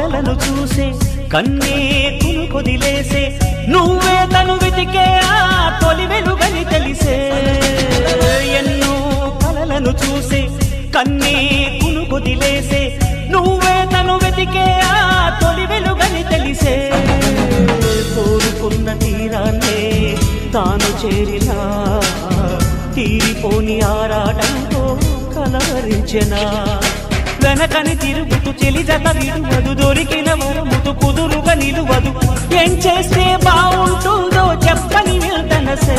కలలను చూసే కన్నే కొదిలేసే నువ్వే తను వెతికే ఆ తొలి వెలుగని తెలిసే ఎన్నో కలలను చూసే కన్నే కొదిలేసే నువ్వే తను వెతికే ఆ తొలి వెలుగని తెలిసే కోరుకున్న తీరాన్నే తాను చేరినా తీరిపోని ఆరాటంతో కలవరించెనా వెనకని తిరుగుతూ చెలి జత విడువదు దొరికిన వరముతు కుదురుగా నిలువదు ఏం చేస్తే బాగుంటుందో చెప్పని వెళ్తనసే